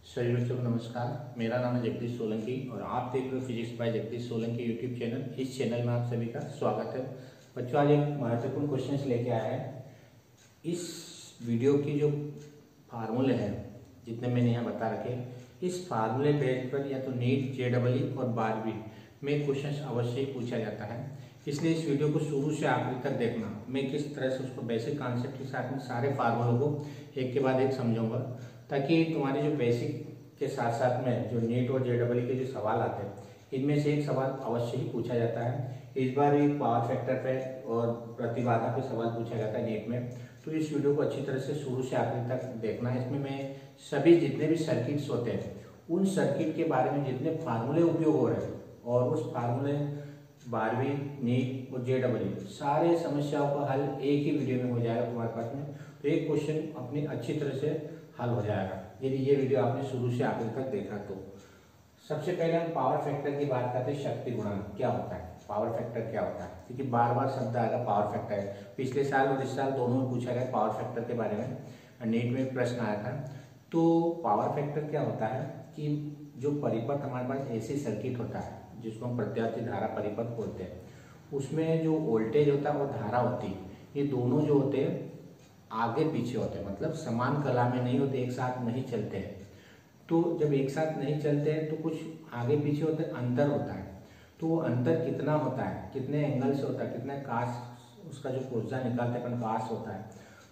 सभी बच्चों को नमस्कार। मेरा नाम है जगदीश सोलंकी और आप देख रहे हो physics bye Jagdish Solanki YouTube channel. इस चैनल में आप सभी का स्वागत है। बच्चों, आज एक महत्वपूर्ण क्वेश्चन लेके आया है। इस वीडियो की जो फार्मूले हैं जितने मैंने यहाँ बता रखे, इस फार्मूले बेस पर या तो नीट, जेईई और 12वीं में क्वेश्चन अवश्य ही पूछा जाता है। इसलिए इस वीडियो को शुरू से आखिर तक देखना। मैं किस तरह से उसको बेसिक कॉन्सेप्ट के साथ में सारे फार्मूलों को एक के बाद एक समझाऊंगा, ताकि तुम्हारे जो बेसिक के साथ साथ में जो नीट और जेईई के जो सवाल आते हैं, इनमें से एक सवाल अवश्य ही पूछा जाता है। इस बार भी पावर फैक्टर पे और प्रतिबाधा पे सवाल पूछा जाता है नीट में। तो इस वीडियो को अच्छी तरह से शुरू से आखिर तक देखना है। इसमें मैं सभी जितने भी सर्किट्स होते हैं उन सर्किट के बारे में जितने फार्मूले उपयोग हो रहे हैं और उस फार्मूले 12वीं, नीट और जेईई सारे समस्याओं का हल एक ही वीडियो में हो जाएगा तुम्हारे पास में। तो एक क्वेश्चन अपनी अच्छी तरह से हल हो जाएगा यदि ये वीडियो आपने शुरू से आखिर तक देखा तो। सबसे पहले हम पावर फैक्टर की बात करते हैं। शक्ति गुणांक क्या होता है, पावर फैक्टर क्या होता है, क्योंकि बार बार शब्द आएगा पावर फैक्टर। पिछले साल और इस साल दोनों में पूछा गया पावर फैक्टर के बारे में, नीट में प्रश्न आया था। तो पावर फैक्टर क्या होता है कि जो परिपथ हमारे पास ऐसी सर्किट होता है जिसको हम प्रत्यावर्ती धारा परिपथ बोलते हैं, उसमें जो वोल्टेज होता है और धारा होती है, ये दोनों जो होते हैं आगे पीछे होते हैं, मतलब समान कला में नहीं होते, एक साथ नहीं चलते हैं। तो जब एक साथ नहीं चलते हैं तो कुछ आगे पीछे होते हैं, अंतर होता है। तो वो अंतर कितना होता है, कितने एंगल से होता है, कितने कास उसका जो पुर्जा निकालते हैं अपन कास होता है,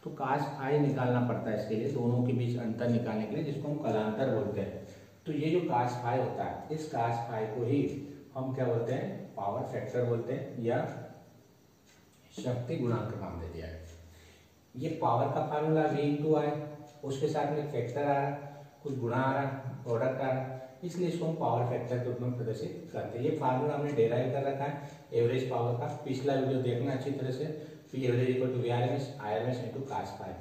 तो कास फाई निकालना पड़ता है इसके लिए, दोनों के बीच अंतर निकालने के लिए, जिसको हम कलांतर बोलते हैं। तो ये जो कास फाई होता है, इस कास फाई को ही हम क्या बोलते हैं, पावर फैक्टर बोलते हैं या शक्ति गुणांक नाम दे दिया है। ये पावर का फार्मूला V/I, उसके साथ में फैक्टर आ रहा, कुछ गुणा आ रहा, प्रोडक्ट आ रहा, इसलिए इसको हम पावर फैक्टर के रूप में प्रदर्शित करते हैं। ये फार्मूला हमने डेराइव कर रखा है एवरेज पावर का। पिछला वीडियो देखना अच्छी तरह से। P average equal to VRMS IRMS into cos phi.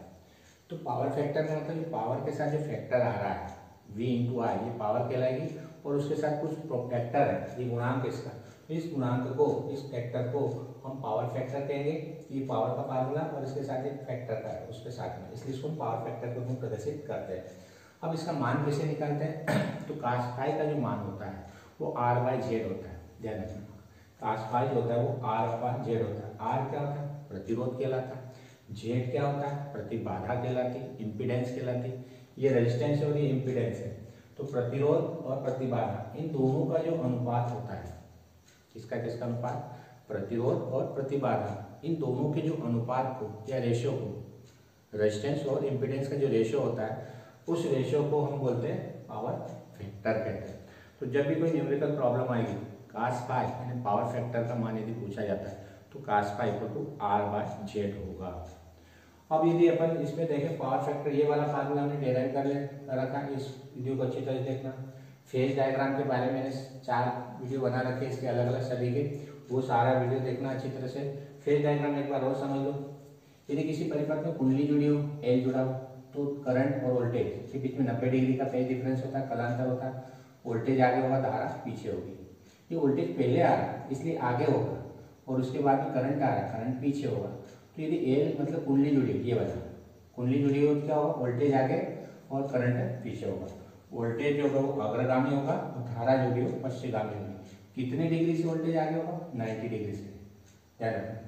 तो पावर फैक्टर का मतलब पावर के साथ जो फैक्टर आ रहा है V/I, ये पावर कहलाएगी, और उसके साथ कुछ फैक्टर है, ये गुणांक इसका। इस गुणांक को, इस फैक्टर को हम पावर फैक्टर कहेंगे। ये पावर का फार्मूला और इसके साथ एक फैक्टर का है उसके साथ में, इसलिए इसको हम पावर फैक्टर के रूप में प्रदर्शित करते हैं। अब इसका मान कैसे निकालते हैं, तो cos फाई का जो मान होता है वो R/Z होता है। ध्यान रखना, cos फाई जो होता है वो R/Z होता है। R क्या होता है, प्रतिरोध कहलाता है। Z क्या होता है, प्रतिबाधा कहलाती, इंपीडेंस कहलाती। ये रेजिस्टेंस और ये इंपीडेंस है। तो प्रतिरोध और प्रतिबाधा, इन दोनों का जो अनुपात होता है, किसका किसका अनुपात, प्रतिरोध और प्रतिबाधा, इन दोनों के जो अनुपात को या रेशियो को, रेजिस्टेंस और इंपीडेंस का जो रेशियो होता है, उस रेशियो को हम बोलते हैं पावर फैक्टर कहते हैं। तो जब भी कोई न्यूमेरिकल प्रॉब्लम आएगी, cos फाई यानी पावर फैक्टर का मान यदि पूछा जाता है तो cos phi equal to R/Z होगा। अब यदि अपन इसमें देखें पावर फैक्टर, ये वाला फार्मूला हमने डेराइव कर रखा है। इस वीडियो को अच्छी तरह से देखना। फेज डायग्राम के बारे में मैंने 4 वीडियो बना रखे इसके अलग अलग सभी के, वो सारा वीडियो देखना अच्छी तरह से। फेज डायग्राम एक बार और समझ लो। यदि किसी परिपथ में कुंडली जुड़ी हो, L जुड़ा हो, तो करंट और वोल्टेज के बीच में 90 डिग्री का फेज डिफरेंस होता है, कलांतर होता है। वोल्टेज आगे होगा, धारा पीछे होगी। ये वोल्टेज पहले आ रहा है इसलिए आगे होगा, और उसके बाद में करंट आ रहा है, करंट पीछे होगा। तो यदि L मतलब कुंडली जुड़ी है, ये वाला कुंडली जुड़ी हो तो क्या होगा, वोल्टेज आगे और करंट पीछे होगा। वोल्टेज जो होगा वो अग्रगामी होगा और धारा जो भी हो पश्चिमगामी होगी। कितने डिग्री से वोल्टेज आगे होगा, 90 डिग्री से। ध्यान रखना।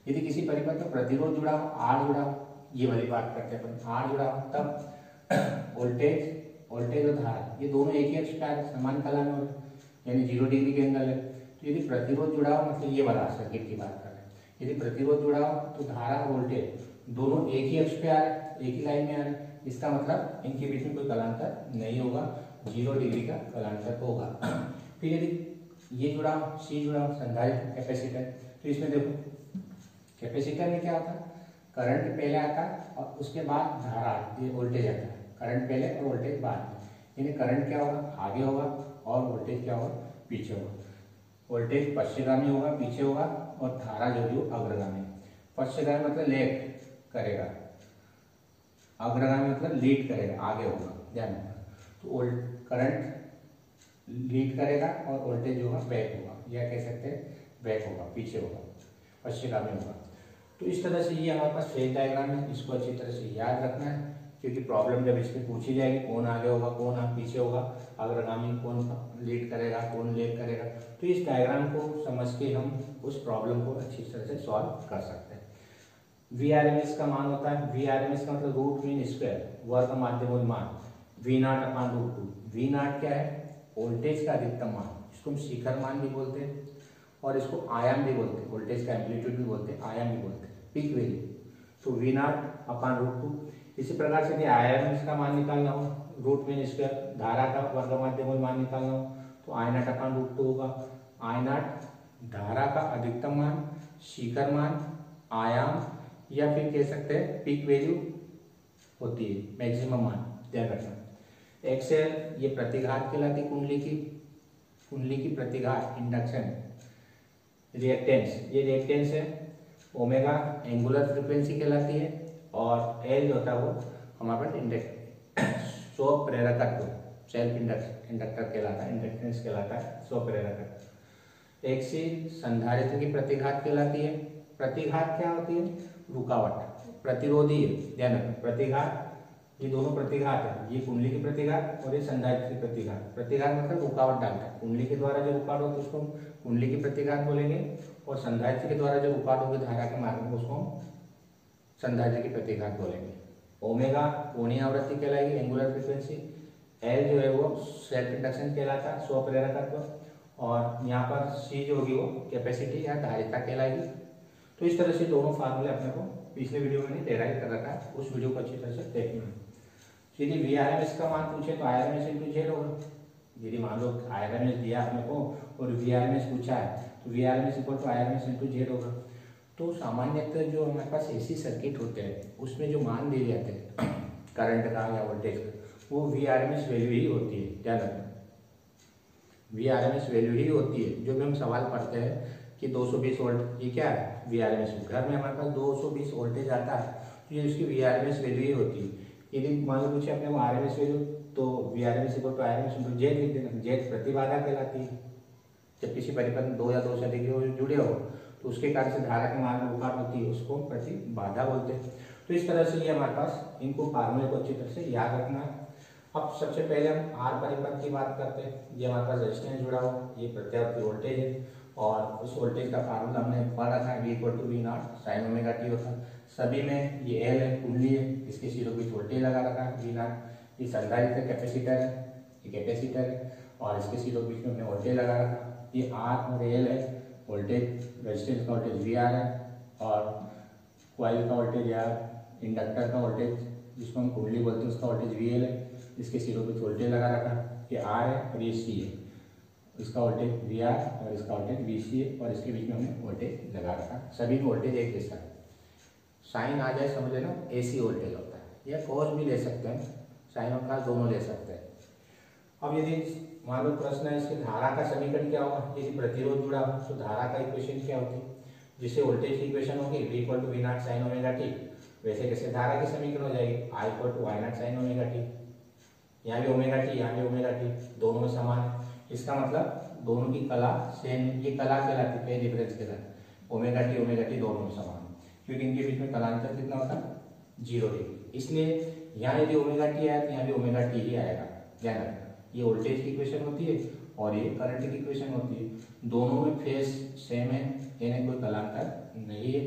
यदि किसी परिपथ में प्रतिरोध जुड़ा हो, R जुड़ा हो, ये वाली बात करते हैं अपन, R जुड़ा हो, तब वोल्टेज और धारा ये दोनों एक ही अक्ष पर समान कला में होते, यानी 0 डिग्री के एंगल है। तो यदि प्रतिरोध जुड़ा हो, मतलब ये वाला सर्किट की बात कर रहे हैं, यदि प्रतिरोध जुड़ा हो तो धारा और वोल्टेज दोनों एक ही अक्ष पे आ रहे, एक ही लाइन में आ रहे, इसका मतलब इनके बीच में कोई कलांतर नहीं होगा, 0 डिग्री का कलांतर होगा। फिर यदि ये जुड़ा हो, C जुड़ा हो, संधारित्र कैपेसिटर, तो इसमें देखो कैपेसिटर में क्या होता है, करंट पहले आता है और उसके बाद धारा, ये वोल्टेज आता है। करंट पहले और वोल्टेज बाद में, यानी करंट क्या होगा, आगे होगा, और वोल्टेज क्या होगा, पीछे होगा। वोल्टेज पश्चिमगामी होगा, पीछे होगा, और धारा जो भी हो अग्रगामी। पश्चिमगामी मतलब लेफ्ट करेगा, अग्रगामी मतलब लीड करेगा, आगे होगा। ध्यान रखना। तो करंट लीड करेगा और वोल्टेज जो होगा बैक होगा, या कह सकते हैं बैक होगा, पीछे होगा, पश्चिमगामी होगा। तो इस तरह से ये हमारे पास फेज डायग्राम है, इसको अच्छी तरह से याद रखना है, क्योंकि प्रॉब्लम जब इसमें पूछी जाएगी कौन आगे होगा कौन पीछे पीछे होगा, अग्रगामी कौन लीड करेगा, कौन लेग करेगा। तो इस डायग्राम को समझ के हम उस प्रॉब्लम को अच्छी तरह से सॉल्व कर सकते हैं। VRMS का मान होता है, VRMS का मतलब रूट मीन स्क्वायर, वर्ग माध्य मूल मान, V0 अपान √2। V0 क्या है? वोल्टेज का अधिकतम मान, इसको हम शिखर मान भी बोलते हैं और इसको आयाम भी बोलते हैं, वोल्टेज का एम्पलीट्यूड भी बोलते हैं, आयाम भी बोलते हैं, पीक वैल्यू। तो V0 अपान √2। इसी प्रकार से यदि आयाम का मान निकालना हो, रूट मीन स्क्वायर, धारा का वर्ग माध्य मूल मान निकालना हो तो I0 अपान √2 होगा। I0 धारा का अधिकतम मान, शिखर मान, आयाम या फिर कह सकते हैं पीक वैल्यू होती है, मैक्सिमम मान, ध्यान रखना। एक्सएल ये प्रतिघात कहलाती कुंडली की प्रतिघात, इंडक्शन, रिएक्टेंस, ये रिएक्टेंस है। ओमेगा एंगुलर फ्रीक्वेंसी कहलाती है और एल जो होता है वो हमारे पास स्व प्रेरकत्व, सेल्फ इंडक्टर कहलाता है, इंडक्टेंस कहलाता है, स्व प्रेरकत्व। एक्सी संधारित्र की प्रतिघात कहलाती है। प्रतिघात क्या होती है? रुकावट, प्रतिरोधी है, ध्यान रखना। प्रतिघात, ये दोनों प्रतिघात है, ये कुंडली की प्रतिघात और ये संधारित्र की प्रतिघात। प्रतिघात मतलब रुकावट डालता है, कुंडली के द्वारा जो रुकावट होती है उसको कुंडली की प्रतिघात बोलेंगे और संधारित्र के द्वारा जो रुकावट होगी धारा के मार्ग में उसको संधारित्र की प्रतिघात बोलेंगे। ओमेगा कोणीय आवृत्ति कहलाएगी, एंगुलर फ्रीक्वेंसी। एल जो है वो सेल्फ इंडक्शन कहलाता है, स्व प्रेरकत्व। और यहाँ पर सी जो होगी वो कैपेसिटी या धारिता कहलाएगी। तो इस तरह से दोनों फार्मूले अपने को पिछले वीडियो में डेराइव कर रखा है, उस वीडियो को अच्छी तरह से देखना। यदि VRMS का मान पूछे तो IRMS इंटू जेड होगा। यदि मान लो IRMS दिया अपने को और VRMS पूछा है तो VRMS equal to IRMS into Z होगा। तो सामान्यतः जो हमारे पास AC सर्किट होते हैं उसमें जो मान दिए जाते हैं करंट का या वोल्टेज का, वो VRMS वैल्यू ही होती है, ध्यान रखना। VRMS वैल्यू ही होती है। जो भी हम सवाल पढ़ते हैं कि 220 वोल्ट, ये क्या है? VRMS। घर में हमारे पास 220 वोल्टेज आता है तो ये उसकी VRMS वैल्यू ही होती है। यदि मान लो पूछे अपने को RMS वैल्यू तो VRMS equal to IRMS into Z लिख देना। जेड प्रतिबाधा कहलाती है। जब किसी परिपथ में दो या दो से अधिक जुड़े हो तो उसके कारण से धारा के मार्ग में रुकावट होती है, उसको प्रतिबाधा बोलते हैं। तो इस तरह से ये हमारे पास इनको फार्मूले को अच्छी तरह से याद रखना है। अब सबसे पहले हम आर परिपथ की बात करते हैं। ये हमारे पास रेजिस्टेंस जुड़ा हुआ, ये प्रत्यावर्ती वोल्टेज है और उस वोल्टेज का फार्मूला हमने पढ़ रखा है, V equal to V0 sine omega T होता है। सभी में ये एल है, कुंडली है, इसके सिरों बीच वोल्टेज लगा रखा है V0। ये संधारित्र कैपेसिटर है, ये कैपेसिटर है और इसके सिरों बीच में हमने वोल्टेज लगा रखा। ये आर और एल है, वोल्टेज रेजिस्टेंस का वोल्टेज VR है और कॉइल का वोल्टेज या इंडक्टर का वोल्टेज जिसको हम कुंडली बोलते हैं उसका वोल्टेज VL है। इसके सिरों पे वोल्टेज लगा रखा, ये R है और ये C है, इसका वोल्टेज VR और इसका वोल्टेज VC है और इसके बीच में हमने वोल्टेज लगा रखा। सभी में वोल्टेज एक जैसा है। साइन आ जाए समझ लेना AC वोल्टेज होता है, या कॉस भी ले सकते हैं, साइन और कॉस दोनों ले सकते हैं। अब यदि मान लो प्रश्न है इसके धारा का समीकरण क्या होगा, यदि प्रतिरोध जुड़ा हो तो धारा का इक्वेशन क्या होती है, जिससे वोल्टेज की इक्वेशन होगी V equal to V0 sine omega T, वैसे कैसे धारा की समीकरण हो जाएगी I equal to Y0 sine omega T. यहाँ भी ओमेगा टी, यहाँ भी ओमेगा टी, दोनों में समान है। इसका मतलब दोनों की कला सेम, ये कला कहलाती है, डिफरेंस कहलाती। ओमेगा टी दोनों में समान है क्योंकि इनके बीच में कलांतर कितना होता है? 0 डिग्री। इसलिए यहाँ यदि ओमेगा टी आया तो यहाँ भी ओमेगा टी ही आएगा, ध्यान रखना। ये वोल्टेज की इक्वेशन होती है और ये करंट की इक्वेशन होती है। दोनों में फेज सेम है, यानी कोई कलांतर नहीं है।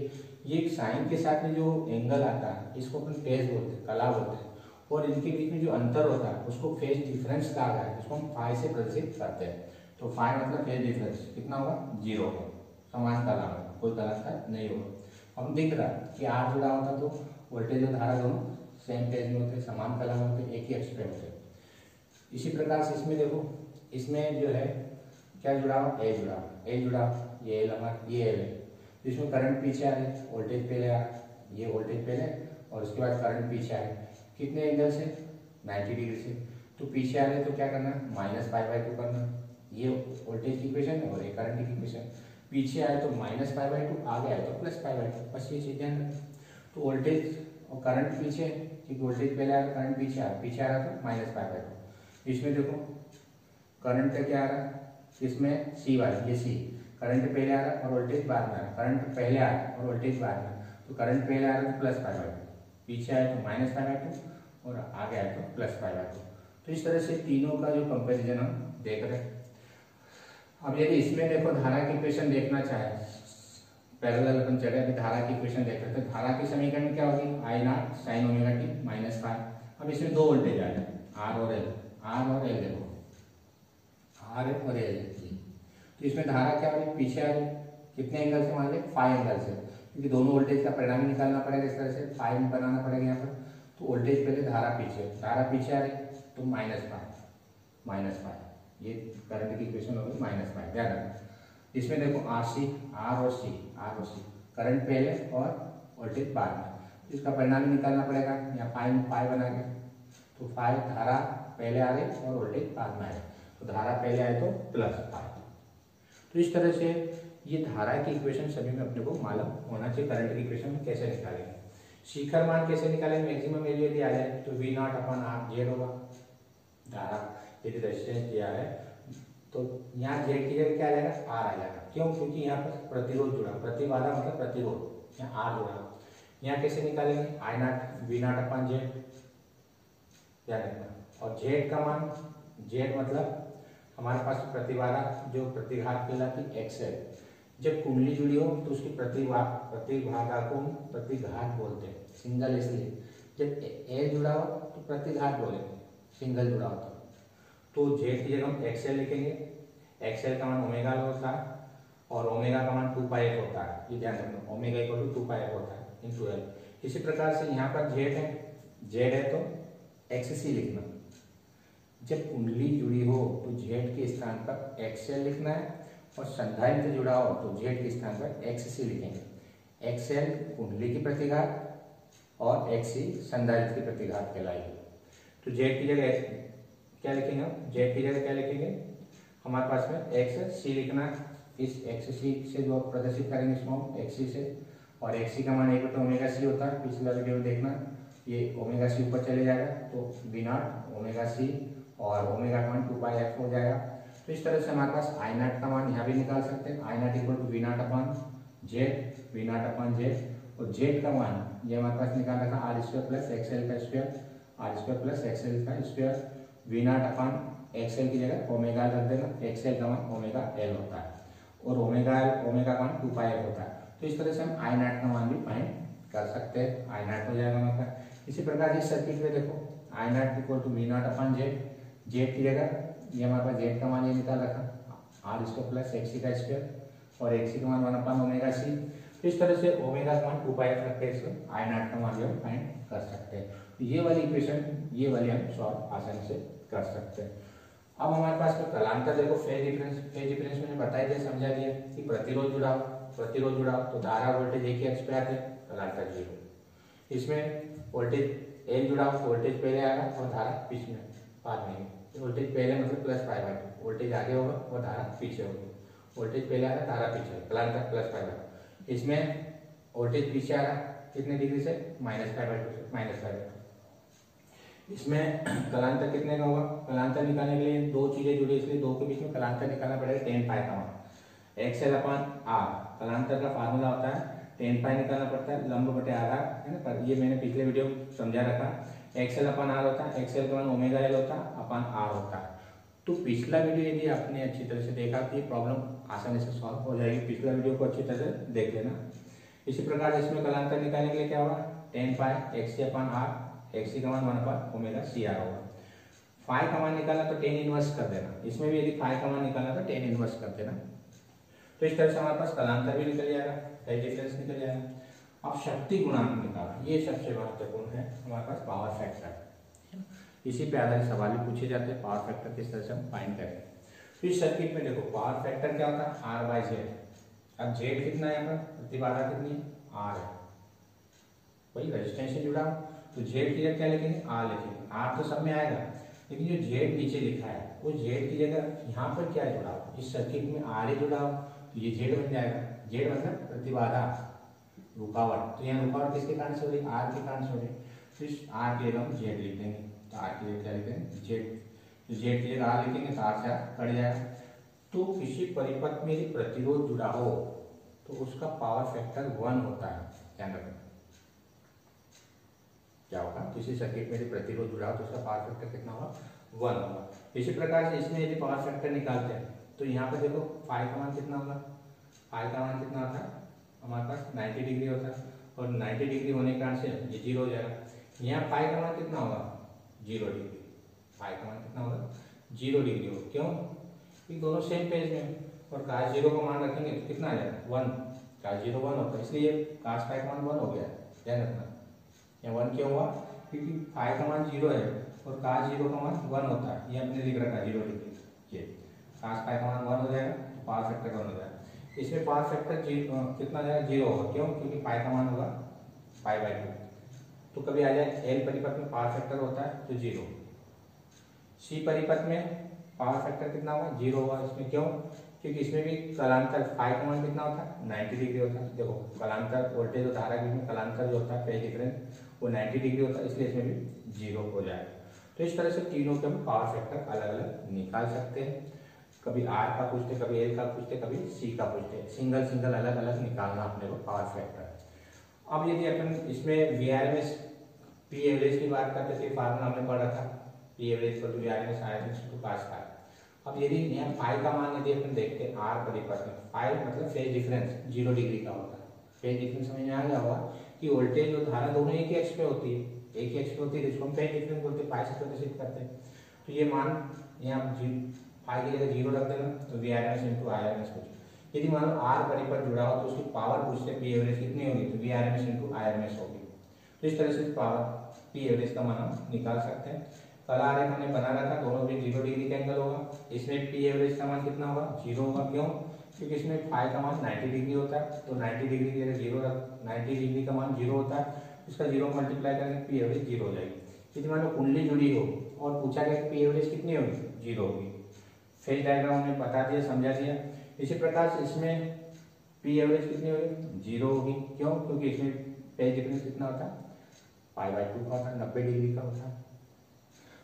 ये साइन के साथ में जो एंगल आता है इसको अपन फेज बोलते हैं, कला बोलते हैं, और इनके बीच में जो अंतर होता है उसको फेज डिफरेंस कहा गया है, जिसको हम फाई से प्रदर्शित करते हैं। तो फाई मतलब फेज डिफरेंस कितना होगा? 0 होगा, समान कला होगा, कोई कलांतर नहीं होगा। हम दिख रहा है कि आर जुड़ा होता तो वोल्टेज और धारा दोनों सेम फेज में होते, समान कला में होते, एक ही अक्ष पे होते। इसी प्रकार से इसमें देखो, इसमें जो है क्या जुड़ा हुआ? ए जुड़ा, ये एल हमारा, ये एल है। इसमें करंट पीछे आ रहा है, वोल्टेज पहले आ रहा है, ये वोल्टेज पहले और उसके बाद करंट पीछे आ रहा है। कितने एंगल से? 90 डिग्री से। तो पीछे आ रहे हैं तो क्या करना? -π/2 करना। ये वोल्टेज की इक्वेशन है और ये करंट की इक्वेशन। पीछे आए तो -π/2, आगे आए तो +π/2, बस ये चीजें हैं। तो वोल्टेज और करंट पीछे, क्योंकि वोल्टेज पहले आया, करंट पीछे आ रहा तो -π/2। इसमें देखो करंट का क्या आ रहा है, इसमें C वाला, ये C करंट पहले आ रहा है और वोल्टेज बाद में आ रहा है, करंट पहले आ रहा है और वोल्टेज बाद में। तो करंट पहले आ रहा है तो +π/2, पीछे आए तो -π/2 और आगे आए तो +π/2। तो इस तरह से तीनों का जो कंपैरिजन हम देख रहे हैं। अब यदि इसमें देखो धारा की इक्वेशन देखना चाहे, पैरेलल अपन चले, अभी धारा की इक्वेशन देख रहे थे। धारा की समीकरण क्या होगी, I naught sine omega t minus five. अब इसमें दो वोल्टेज आ जाए, आर और एल। आर और एल देखो, आर और एल। तो इसमें धारा क्या होगी, पीछे आ रही, कितने एंगल से मान ले, 5 एंगल से, क्योंकि दोनों वोल्टेज का परिणाम निकालना पड़ेगा। इस तरह से 5 बनाना पड़ेगा यहाँ पर। तो वोल्टेज पहले, धारा पीछे आ रही, तो -5 ये करंट की इक्वेशन होगी -5। ध्यान रखना इसमें देखो आर और सी करंट पहले और वोल्टेज बाद में, तो इसका परिणाम निकालना पड़ेगा। यहाँ 5 बना के, तो 5 धारा पहले आ रही और वोल्टेज बाद में आए, तो धारा पहले आए तो +5। तो इस तरह से ये धारा की इक्वेशन सभी में अपने को मालूम होना चाहिए। करंट की इक्वेशन कैसे निकालेंगे, शिखर मान कैसे निकालेंगे, मैक्सिमम वैल्यू यदि आ जाए तो V0/R जेड होगा। धारा यदि रेजिस्टेंस दिया है तो यहाँ जेड की जगह क्या आ जाएगा, आर आ जाएगा। क्यों, क्योंकि यहाँ पर प्रतिरोध जुड़ा, प्रतिबाधा मतलब प्रतिरोध, यहाँ आर जुड़ा। यहाँ कैसे निकालेंगे, I0 V0/Z, ध्यान रखना। और जेड का मान, जेड मतलब हमारे पास प्रतिबाधा जो प्रतिघात कहलाती एक्सएल। जब कुंडली जुड़ी हो तो उसकी प्रतिबाधा को प्रतिघात बोलते हैं, सिंगल इसलिए। जब ए जुड़ा हो तो प्रतिघात बोलेंगे, सिंगल जुड़ा हो तो जेड की जगह हम एक्सएल लिखेंगे। एक्सएल का मान ओमेगा होता है और ओमेगा का मान 2πf होता है, ये ध्यान रखना। ओमेगा = 2πf होता है इंटू एल। इसी प्रकार से यहाँ पर जेड है तो एक्ससी लिखना। जब कुंडली जुड़ी हो तो जेड के स्थान पर एक्सएल लिखना है, और संधारित्र जुड़ा हो तो जेड के स्थान पर एक्ससी लिखेंगे। एक्सएल कुंडली की प्रतिघात और एक्ससी संधारित्र की प्रतिघात कहलाएगी। तो जेड की जगह क्या लिखेंगे, जेड की जगह क्या लिखेंगे, हमारे पास में एक्ससी लिखना। इस एक्ससी से जो प्रदर्शित करेंगे इसको हम एक्ससी से, और एक्ससी का मान 1/ωc होता है। पिछला वीडियो में देखना, ये ωc ऊपर चले जाएगा तो V0 ωc और ओमेगा का मान 2πf हो जाएगा। तो इस तरह से हमारे पास I0 का मान यहाँ भी निकाल सकते हैं। I0 = V0/Z, और जेड का मान ये हमारे पास निकाल रखा R² + XL का स्क्वायर, R² + XL का स्क्वायर। V0/XL की जगह ओमेगा रख देना, XL का मान ωL होता है, और ओमेगा का मान 2πf होता है। तो इस तरह से हम I0 का मान भी फाइंड कर सकते हैं। I0 हो जाएगा हमारे पास। इसी प्रकार इस सर्किट में देखो I0 = V0/Z, जेड की जगह ये हमारे पास जेड का मान ये निकाल रखा R² + XC का स्क्वायर, और XC का मान 1/ωc। तो इस तरह से ओमेगा का मान 2πf रख के इसको I0 का मान जो है फाइंड कर सकते हैं। तो ये वाली इक्वेशन, ये वाली हम सॉल्व आसानी से कर सकते हैं। अब हमारे पास में कलांतर देखो, फेज डिफरेंस मैंने बता दिया, समझा दिया कि प्रतिरोध जुड़ा तो धारा वोल्टेज एक ही अक्ष पे आते, कलांतर 0। इसमें वोल्टेज एल जुड़ा हो, वोल्टेज पहले आएगा और धारा बीच में बाद में। वोल्टेज पहले मतलब +π/2, वोल्टेज आगे होगा और धारा पीछे होगी। वोल्टेज पहले आ रहा, धारा पीछे, कलांतर +π/2। इसमें वोल्टेज पीछे आ रहा कितने डिग्री से, -π/2 से, इसमें कलांतर कितने का होगा, कलांतर निकालने के लिए दो चीजें जुड़ी, इसलिए दो के बीच में कलांतर निकालना पड़ेगा। 10π का मान, XL/R कलांतर का फार्मूला होता है, 10π निकालना पड़ता है, लंब बटे आधार, है ना। पर ये मैंने पिछले वीडियो समझा रखा। XL/R होता है, XL का मान ωL होता है /R होता है। तो पिछला वीडियो यदि आपने अच्छी तरह से देखा तो ये प्रॉब्लम आसानी से सॉल्व हो जाएगी। पिछला वीडियो को अच्छी तरह से देख लेना। इसी प्रकार इसमें कलांतर निकालने के लिए क्या होगा, 10π XC/R, XC का मान 1/ωcR होगा। फाई का मान निकालना तो 10 इनवर्स कर देना। इसमें भी यदि फाई का मान निकालना तो 10 इनवर्स कर देना। तो इस तरह से हमारे पास कलांतर भी निकल जाएगा, फेज डिफरेंस निकल जाएगा। अब शक्ति गुणांक निकालना, ये सबसे महत्वपूर्ण है हमारे पास, पावर फैक्टर। इसी पे आधारित सवाल भी पूछे जाते हैं, पावर फैक्टर किस तरह से हम फाइंड करें। तो इस सर्किट में देखो पावर फैक्टर क्या होता है, R/Z। अब जेड कितना है, यहाँ पर प्रतिबाधा कितनी है, R है, वही रेजिस्टेंस से जुड़ा। तो जेड की जगह क्या लिखेंगे, R लिखेंगे। R तो सब में आएगा, लेकिन जो जेड नीचे लिखा है वो जेड की जगह यहाँ पर क्या जुड़ा हो, इस सर्किट में R ही जुड़ा हो तो ये जेड बन जाएगा। जेड मतलब प्रतिबाधा, रुकावट। तो यहाँ रुकावट किसके कारण से हो रही है, R के कारण से हो रही है। तो इस R की जगह हम जेड लिख देंगे। तो R की जगह क्या लिखेंगे, जेड। तो जेड की जगह R लिखेंगे तो R से कट जाएगा। तो किसी परिपथ में यदि प्रतिरोध जुड़ा हो तो उसका पावर फैक्टर 1 होता है, ध्यान रखना। क्या होगा, किसी सर्किट में यदि प्रतिरोध जुड़ा हो तो उसका पावर फैक्टर कितना होगा, 1 होगा। इसी प्रकार से इसमें यदि पावर फैक्टर निकालते हैं तो यहाँ पर देखो फाई का मान कितना होगा, फाई का मान कितना होता है हमारे पास 90 डिग्री होता है, और 90 डिग्री होने के कारण से ये 0 हो जाएगा। यहाँ फाई का मान कितना होगा 0 डिग्री, फाई का मान कितना होगा 0 डिग्री होगा। क्यों, क्योंकि दोनों सेम पेज में, और cos 0 का मान रखेंगे तो कितना आ जाएगा 1, cos 0 1 होता है, इसलिए cos फाई का मान 1 हो गया, ध्यान रखना। यहाँ 1 क्यों हुआ, क्योंकि फाई का मान 0 है और cos 0 का मान 1 होता है, ये हमने लिख रखा 0 डिग्री, ये cos फाई का मान 1 हो जाएगा, पावर फैक्टर 1 हो जाएगा। इसमें पावर फैक्टर कितना आ जाएगा 0 होगा, क्यों, क्योंकि फाई का मान होगा पाई बाई 2। तो कभी आ जाए एल परिपथ में पावर फैक्टर होता है तो 0, सी परिपथ में पावर फैक्टर कितना होगा 0 होगा। इसमें क्यों, क्योंकि इसमें भी कलांतर फाई का मान कितना होता है 90 डिग्री होता है। देखो कलांतर वोल्टेज और धारा के बीच में कलांतर जो होता है फेज डिफरेंस वो 90 डिग्री होता है, इसलिए इसमें भी 0 हो जाएगा। तो इस तरह से तीनों के हम पावर फैक्टर अलग अलग निकाल सकते हैं, कभी आर का पूछते, कभी एल का पूछते, कभी सी का पूछते, सिंगल सिंगल अलग अलग निकालना अपने को पावर फैक्टर। अब यदि अपन इसमें V R M S P average की बात करते थे, फार्मूला हमने पढ़ा था पी एवरेज को V R M S R M S to cos का। अब यदि यहाँ फाई का मान यदि अपन देखते हैं आर परिपथ में, फाई मतलब फेज डिफरेंस 0 डिग्री का होता है। फेज डिफरेंस समझ में आ गया होगा कि वोल्टेज और धारा दोनों एक ही एक्स पे होती है, एक ही एक्स पे होती है, जिसको हम फेज डिफरेंस बोलते हैं, फाई से प्रदर्शित करते हैं। तो ये मान यहाँ फाई की जगह 0 रख देना, तो V R M S into I R M S कुछ। यदि मान लो आर परिपथ जुड़ा हो तो उसकी पावर पूछते पी एवरेज कितनी होगी, तो V R M S into I R M S होगी। तो इस तरह से पावर पी एवरेज का मान हम निकाल सकते हैं। कला आरेख हमने बना रखा, दोनों भी 0 डिग्री का एंगल होगा। इसमें पी एवरेज का मान कितना होगा 0 होगा, क्यों, क्योंकि इसमें फाई का मान 90 डिग्री होता है, तो 90 डिग्री की जगह 0 90 डिग्री का मान 0 होता है, इसका 0 मल्टीप्लाई करेंगे पी एवरेज 0 हो जाएगी। यदि मान लो कुंडली जुड़ी हो और पूछा गया पी एवरेज कितनी होगी 0 होगी। फेज डायग्राम हमने बता दिया, समझा दिया। इसी प्रकार से इसमें पी एवरेज कितनी होगी 0 होगी, क्यों, क्योंकि इसमें फेज डिफरेंस कितना होता है पाई बाई 2 का होता है, 90 डिग्री का होता है।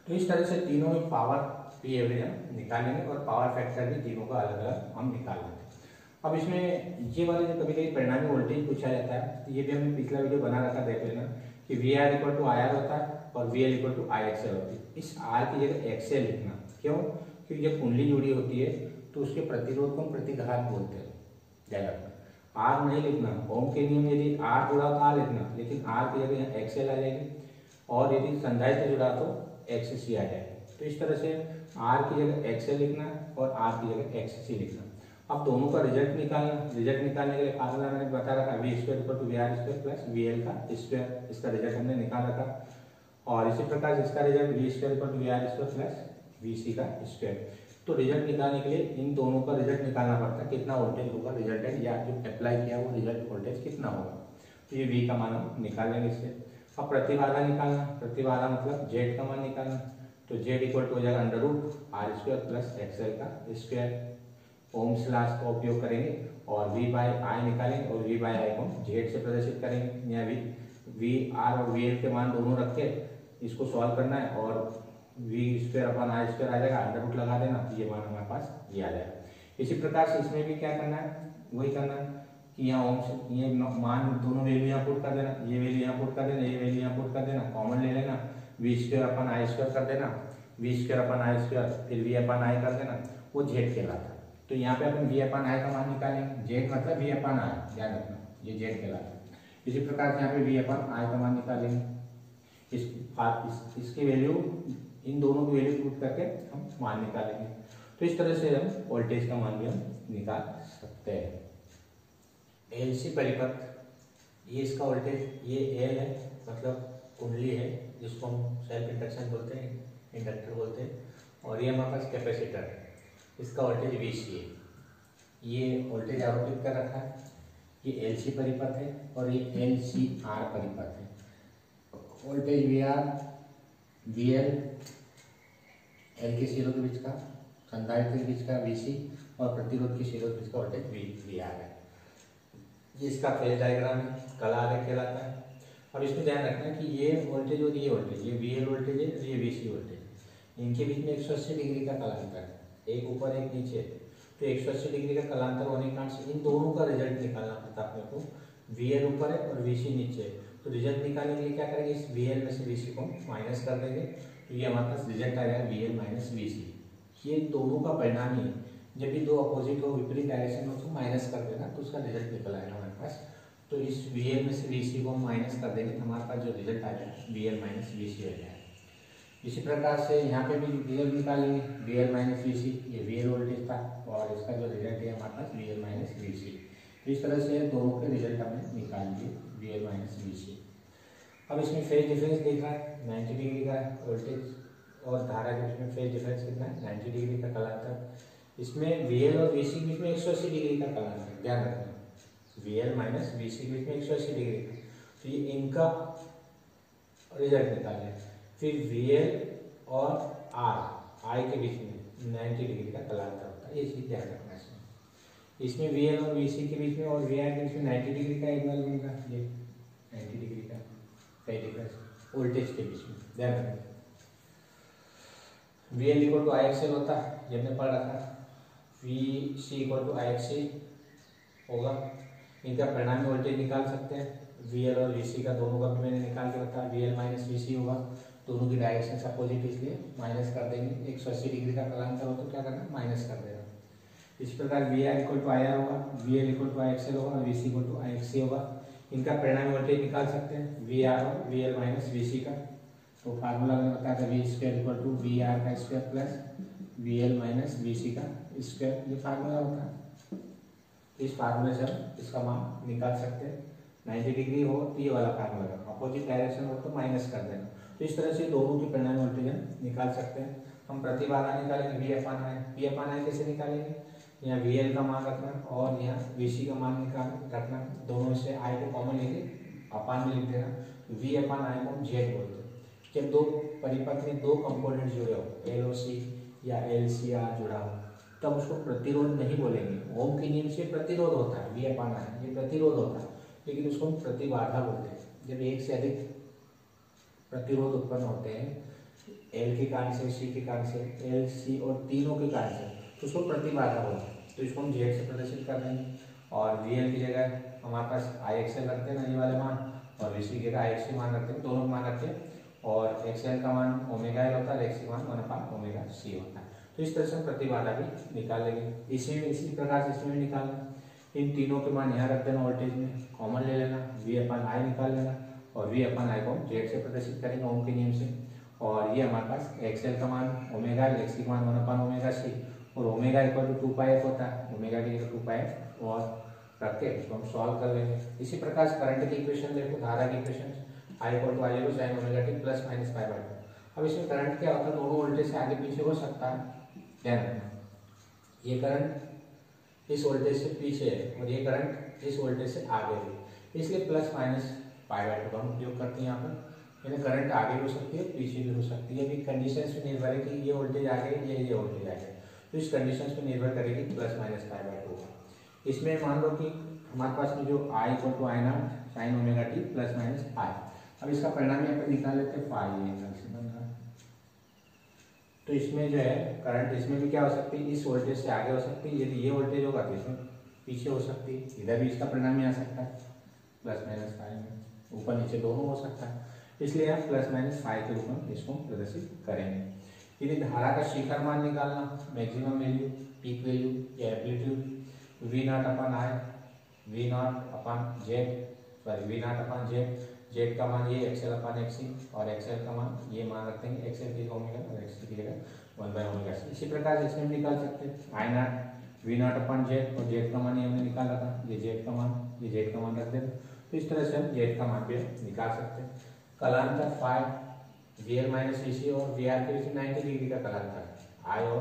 तो इस तरह से तीनों में पावर पी एवरेज हम निकालेंगे और पावर फैक्टर भी तीनों का अलग अलग हम निकाल लेंगे। अब इसमें ये वाले जो कभी कभी परिणामी वोल्टेज पूछा जाता है, तो ये भी हमने पिछला वीडियो बना रखा देख लेना कि V R equal to I R होता है और V L equal to I XL होती है। इस आर की जगह एक्सएल लिखना, क्यों, क्योंकि जब कुंडली जुड़ी होती है तो उसके प्रतिरोध को हम प्रतिघात बोलते हैं, ध्यान रखना। आर नहीं लिखना, ओम के नियम यदि आर जुड़ा तो आर लिखना, लेकिन आर की जगह एक्सएल आ जाएगी, और यदि संधारित्र जुड़ा तो एक्ससी आ जाएगी। तो इस तरह से आर की जगह एक्सएल लिखना और आर की जगह एक्ससी लिखना। अब दोनों का रिजल्ट निकालना, रिजल्ट निकालने के लिए फार्मूला मैंने बता रखा V square equal to V R square plus V L का स्क्वायर, इसका रिजल्ट हमने निकाल रखा। और इसी प्रकार इसका result V square equal to V R square plus V C का स्क्वायर। तो रिजल्ट निकालने के लिए इन दोनों का रिजल्ट निकालना पड़ता है, कितना वोल्टेज होगा रिजल्टेंट या जो अप्लाई किया वो रिजल्ट वोल्टेज कितना होगा। तो ये वी का मान हम निकाल लेंगे इससे। अब प्रतिबाधा निकालना, प्रतिबाधा मतलब जेड का मान निकालना, तो जेड इक्वल टू हो जाएगा under root R square plus XL का स्क्वायर। ओम्स लॉ का उपयोग करेंगे और वी बाई आई निकालेंगे, और वी बाई आई को जेड से प्रदर्शित करेंगे। यहाँ वी आर और वी एल के मान दोनों रख के इसको सॉल्व करना है, और वी स्क्वायर अपन आई स्क्वायर आ जाएगा, अंडर रूट लगा देना, तो ये मान हमारे पास ये आ जाएगा। इसी प्रकार से इसमें भी क्या करना है, वही करना है कि यहाँ ओम्स ये मान दोनों वैल्यू यहाँ पुट कर देना, ये वैल्यू यहाँ पुट कर देना, ये वैल्यू यहाँ पुट कर देना, कॉमन ले लेना, वी स्क्वायर अपन आई स्क्वायर कर देना, वी स्क्वायर अपन आई स्क्वायर फिर वी अपन आई कर देना, वो जेड कहलाता है। तो यहाँ पे अपन वी अपन आई का मान निकालेंगे, जेड मतलब वी अपन आई, ध्यान रखना ये जेड कहलाता है। इसी प्रकार से यहाँ पे वी अपन आई का मान निकालेंगे, इसकी वैल्यू इन दोनों की वैल्यू पुट करके हम मान निकालेंगे। तो इस तरह से हम वोल्टेज का मान भी हम निकाल सकते हैं। एलसी परिपथ, ये इसका वोल्टेज, ये एल है मतलब कुंडली है, जिसको हम सेल्फ इंडक्शन बोलते हैं, इंडक्टर बोलते हैं, और ये हमारे पास कैपेसिटर है, इसका वोल्टेज वीसी है। ये वोल्टेज आरोपित कर रखा है, ये एलसी परिपथ है और ये एलसीआर परिपथ है। Voltage V R V L, L के सिरों के बीच का, संधारित्र के बीच का वीसी, और प्रतिरोध के सिरों के बीच का वोल्टेज वी आर है। ये इसका फेज डायग्राम है, कला आरेख कहलाता है। अब इसमें ध्यान रखना है कि ये वोल्टेज और ये वोल्टेज, ये वी एल वोल्टेज है, ये वी सी वोल्टेज है, इनके बीच में 180 डिग्री का कलांतर है, एक ऊपर एक नीचे। तो 180 डिग्री का कलांतर होने के कारण से इन दोनों का रिजल्ट निकालना पड़ता है अपने को। वी एल ऊपर है और वी सी नीचे है, तो रिजल्ट निकालने के लिए क्या करेंगे, इस वी एल में से वी सी को माइनस कर देंगे, तो ये हमारे पास रिजल्ट आएगा VL माइनस VC। ये दोनों का परिणाम ही जब भी दो अपोजिट हो, विपरीत डायरेक्शन हो, तो माइनस कर देना तो उसका रिजल्ट निकल आएगा हमारे पास। तो इस VL में से VC को हम माइनस कर देंगे तो हमारे पास जो रिजल्ट आ जाएगा VL माइनस VC हो जाएगा। इसी प्रकार से यहाँ पे भी रिजल्ट निकालेंगे VL माइनस VC, ये VL वोल्टेज था और इसका जो रिजल्ट है हमारे पास VL माइनस VC। तो इस तरह से दोनों के रिजल्ट हमने निकाल लिए VL माइनस VC। अब इसमें फेज डिफरेंस दिख रहा है 90 डिग्री का वोल्टेज और धारा के बीच में फेज डिफरेंस कितना है 90 डिग्री का कलांतर। इसमें VL और VC के बीच में 180 डिग्री का कलांतर, ध्यान रखना VL माइनस VC के बीच में 180 डिग्री का। तो ये इनका रिजल्ट निकालें। फिर VL और I के बीच में 90 डिग्री का कलांतर होता है, ये चीज ध्यान रखना है। इसमें VL और VC के बीच में और VI के बीच में 90 डिग्री का एंगल बनेगा, ये 90 डिग्री का फेज डिफरेंस वोल्टेज के बीच में, ध्यान रखना। VL इक्वल टू IXL होता है, ये हमने पढ़ रखा। VC इक्वल टू IXC होगा। इनका परिणामी वोल्टेज निकाल सकते हैं, VL और VC का दोनों का भी मैंने निकाल के बताया। VL माइनस VC होगा, दोनों की डायरेक्शन अपोजिट इसलिए माइनस कर देंगे। 180 डिग्री का कलांतर हो तो क्या करना, माइनस कर देना। इस प्रकार VI इक्वल टू IR होगा, VL इक्वल टू IXL होगा और VC इक्वल टू IXC होगा। इनका परिणामी वोल्टेज निकाल सकते हैं VR और VL माइनस VC का। तो फार्मूला मैंने बताया था V square equal to VR का square plus VL minus VC का स्क्वायर, ये फार्मूला होता है। इस फार्मूले से हम इसका मान निकाल सकते हैं। 90 डिग्री हो तो ये वाला फार्मूला, अपोजिट डायरेक्शन हो तो माइनस कर देना। तो इस तरह से दोनों के परिणामी वोल्टेज हम निकाल सकते हैं। हम प्रतिबाधा निकालेंगे V upon I। V upon I कैसे निकालेंगे, यहाँ VL का मान रखना और यहाँ VC का मान निकाल रखना, दोनों से I को कॉमन लेंगे, अपान में लिख देना। V अपन I को हम Z बोलते हैं। जब दो परिपथ में दो कंपोनेंट जुड़े हो, L और C या L C R जुड़ा हो, तब उसको प्रतिरोध नहीं बोलेंगे। ओम के नियम से प्रतिरोध होता है, V अपन I ये प्रतिरोध होता है, लेकिन उसको हम प्रतिबाधा बोलते हैं। जब एक से अधिक प्रतिरोध उत्पन्न होते हैं L के कारण से, C के कारण से, L C और तीनों के कारण से, तो उसको प्रतिबाधा बोलते हैं। तो इसको हम Z से प्रदर्शित कर देंगे और VL की जगह हमारे पास IXL रखते हैं ना, ये वाले मान, और VC की जगह IXC मान रखते हैं, दोनों मान रखते हैं। और XL का मान ओमेगा L होता है, XC मान 1 ओमेगा C होता है। तो इस तरह से हम प्रतिबाधा भी निकाल लेंगे। इसी प्रकार से इसमें भी निकालना, इन तीनों के मान यहाँ रख देना, वोल्टेज में कॉमन ले लेना, V अपन I निकाल लेना और V अपन I को Z से प्रदर्शित करेंगे ओम के नियम से। और ये हमारे पास XL का मान ओमेगा L, XC का मान 1 ओमेगा C और ओमेगा इक्वल टू 2πf होता है, ओमेगा की जगह 2πf और रख के इसको हम सॉल्व कर लेंगे। इसी प्रकार से करंट की इक्वेशन देखो, धारा की equation I equal to I0 sin omega t plus minus π/2। अब इसमें करंट क्या होता है, दोनों वोल्टेज से आगे पीछे हो सकता है, ध्यान रखना। ये करंट इस वोल्टेज से पीछे है और ये करंट इस वोल्टेज से आगे है, इसलिए प्लस माइनस π/2 का हम उपयोग करते हैं यहाँ पर। यानी करंट आगे भी हो सकती है, पीछे भी हो सकती है। अभी कंडीशंस पे निर्भर है कि ये वोल्टेज आगे, ये वोल्टेज आगे, तो इस कंडीशंस पे निर्भर करेगी प्लस माइनस π/2 का। इसमें मान लो कि हमारे पास में जो I equal to I0 sin omega t plus minus I। अब इसका परिणाम यहाँ पे निकाल लेते हैं, फाई एंगल से बन रहा है। तो इसमें जो है करंट, इसमें भी क्या हो सकती है, इस वोल्टेज से आगे हो सकती है। यदि ये वोल्टेज होगा तो इसमें पीछे हो सकती है, इधर भी इसका परिणाम ही आ सकता है, प्लस माइनस फाई में ऊपर नीचे दोनों हो सकता है। इसलिए आप प्लस माइनस फाई के रूप में इसको प्रदर्शित करेंगे। यदि धारा का शिखर मान निकालना, मैक्सिमम वैल्यू, पीक वैल्यू या amplitude, V0 upon I, V0 upon Z, sorry V0 upon Z का मान ये XL अपन XC और XL का मान ये मान रखते हैं XL की ओमेगा और XC की जगह 1/ओमेगा। इसी प्रकार से इसमें निकाल सकते हैं I0 V0 अपन Z और Z का मान ये हमने निकाला था, ये Z का मान, ये Z का मान रख देते। तो इस तरह से हम Z का मान भी निकाल सकते हैं। कलांतर फाई VL माइनस VC और VR के बीच 90 डिग्री का कलांतर I और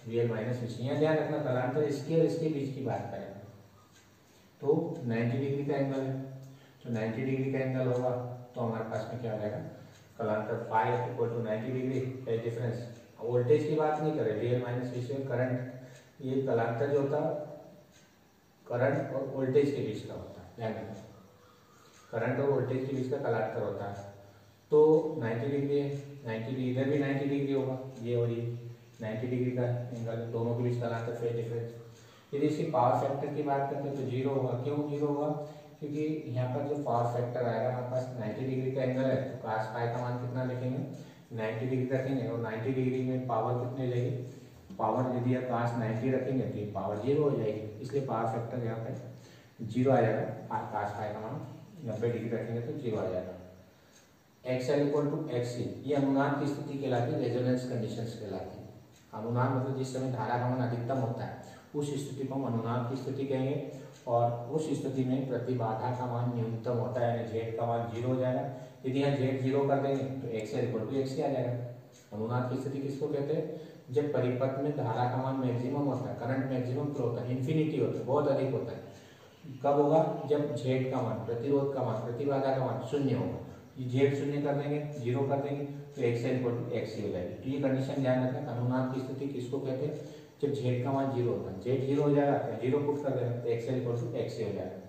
VL माइनस VC। यहाँ ध्यान रखना कलांतर इसके और इसके बीच की बात करें तो 90 डिग्री का एंगल है, तो 90 डिग्री का एंगल होगा तो हमारे पास में क्या आ जाएगा, कलांतर phi equal to 90 degree phase difference. Voltage की बात नहीं करें, VL माइनस VC और करंट, ये कलांतर जो होता है करंट और वोल्टेज के बीच का होता है, ध्यान रखना करंट और वोल्टेज के बीच का कलांतर होता है। तो 90 डिग्री है, 90 डिग्री इधर भी 90 डिग्री होगा, ये और ये 90 डिग्री का एंगल, दोनों के बीच कलांतर फेज डिफरेंस। यदि इसकी पावर फैक्टर की बात करते हैं तो 0 होगा। क्यों 0 होगा, क्योंकि यहाँ पर जो पावर फैक्टर आएगा हमारे पास 90 डिग्री का एंगल है तो cos पाई का मान कितना लिखेंगे 90 डिग्री रखेंगे और 90 डिग्री में पावर कितनी हो जाएगी, पावर यदि आप cos 90 रखेंगे तो ये पावर 0 हो जाएगी, इसलिए पावर फैक्टर यहाँ पे 0 आ जाएगा। cos फाई का मान 90 डिग्री रखेंगे तो 0 आ जाएगा। XL इक्वल टू XC, ये अनुनाद की स्थिति कहलाती है, रेजोनेंस कंडीशंस कहलाती है। अनुनाद मतलब जिस समय धारा का मान अधिकतम होता है उस स्थिति को हम अनुनाद की स्थिति कहेंगे, और उस स्थिति में प्रतिबाधा का मान न्यूनतम होता है, यानी Z का मान 0 हो जाएगा। यदि यहाँ Z 0 कर देंगे तो XL इक्वल टू XC आ जाएगा। अनुनाद की स्थिति किसको कहते हैं, जब परिपथ में धारा का मान मैक्सिमम होता है, करंट मैक्सिमम फ्लो होता है, इन्फिनिटी होता है, बहुत अधिक होता है। कब होगा, जब Z का मान, प्रतिरोध का मान, प्रतिबाधा का मान शून्य होगा। Z शून्य कर देंगे, 0 कर देंगे तो XL इक्वल टू XC हो जाएगी। तो ये कंडीशन ध्यान रखें, अनुनाद की स्थिति किसको कहते हैं, जब Z का मान 0 होता है। Z 0 हो जाएगा तो 0 पुट कर देंगे तो XL इक्वल टू XC हो जाएगा।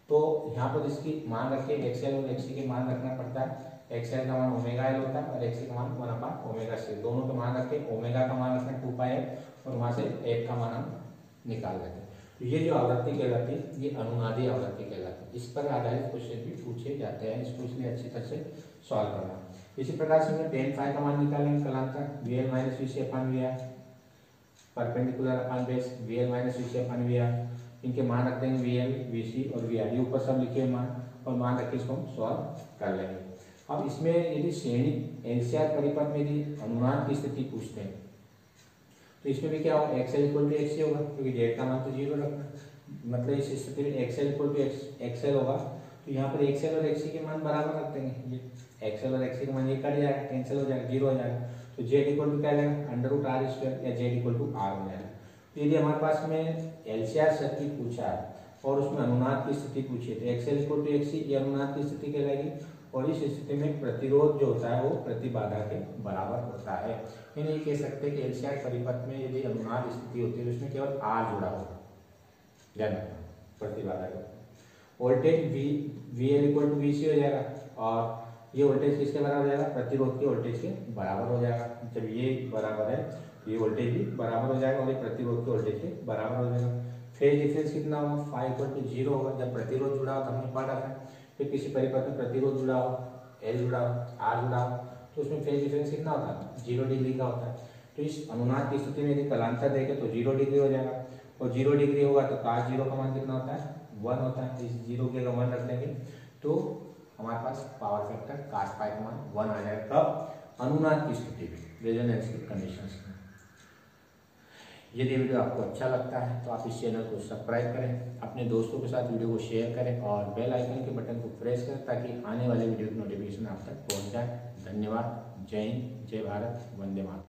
तो यहाँ पर इसकी मान रखिए, XL और XC के मान रखना पड़ता है। XL का मान ओमेगा L होता है और XC का मान 1/ओमेगा C, दोनों के मान रखे। ओमेगा का मान रखना 2πL और वहाँ से F का मान हम निकाल देते हैं। तो ये जो आवृत्ति कहलाती है ये अनुनादी आवृत्ति कहलाती है। इस पर आधारित क्वेश्चन भी पूछे जाते हैं, इसको इसलिए अच्छी तरह से सॉल्व करना। इसी प्रकार से हमें tan फाई का मान निकालेंगे, कलांतर VL माइनस VC अपन VR, perpendicular upon base VL minus VC अपन VR, इनके मान रख देंगे VL VC और VR, ये ऊपर सब लिखे मान, और मान रख के इसको हम सॉल्व कर लेंगे। अब इसमें यदि श्रेणी एलसीआर परिपथ में यदि अनुनाद की स्थिति पूछते हैं तो इसमें भी क्या होगा, XL इक्वल टू XC होगा, क्योंकि Z का मान तो 0 रखना, मतलब इस स्थिति में XL इक्वल टू XL होगा। तो यहाँ पर XL और XC के मान बराबर रख देंगे, XL और XC का मान ये कट जाएगा, कैंसिल हो जाएगा, 0 हो जाएगा। तो Z इक्वल टू क्या जाएगा, √R² या Z इक्वल टू R हो जाएगा। तो यदि हमारे पास में एलसीआर सर्किट पूछा है और उसमें अनुनाद की स्थिति पूछी है तो XL इक्वल टू XC ये अनुनाद की स्थिति कहलाएगी, और इस स्थिति में प्रतिरोध जो होता है वो प्रतिबाधा के बराबर होता है। यानी ये कह सकते हैं कि एलसीआर परिपथ में यदि अनुनाद स्थिति होती है तो उसमें केवल R जुड़ा होगा, ध्यान रखना, प्रतिबाधा का। Voltage VL equal to VC हो जाएगा, और ये वोल्टेज किसके बराबर हो जाएगा, प्रतिरोध के वोल्टेज के बराबर हो जाएगा। जब ये बराबर है तो ये वोल्टेज भी बराबर हो जाएगा और ये प्रतिरोध के वोल्टेज के बराबर हो जाएगा। फेज डिफरेंस कितना होगा, फाई इक्वल टू 0 होगा। जब प्रतिरोध जुड़ा हो तो हमने पढ़ा था, फिर किसी परिपथ में प्रतिरोध जुड़ा हो, L जुड़ा हो, R जुड़ा हो, तो उसमें फेज डिफरेंस कितना होता है, 0 डिग्री का होता है। तो इस अनुनाद की स्थिति में यदि कलांतर देखें तो 0 डिग्री हो जाएगा, और 0 डिग्री होगा तो cos 0 का मान कितना होता है, 1 होता है। इस 0 के 1 रख देंगे तो हमारे पास पावर फैक्टर cos पाई का मान 1 आ जाएगा। कब, अनुनाद की स्थिति में, रेजोनेंस की कंडीशंस में। यदि वीडियो आपको अच्छा लगता है तो आप इस चैनल को सब्सक्राइब करें, अपने दोस्तों के साथ वीडियो को शेयर करें और बेल आइकन के बटन को प्रेस करें ताकि आने वाले वीडियो की नोटिफिकेशन आप तक पहुंच जाए। धन्यवाद। जय हिंद, जय भारत, वंदे मातरम।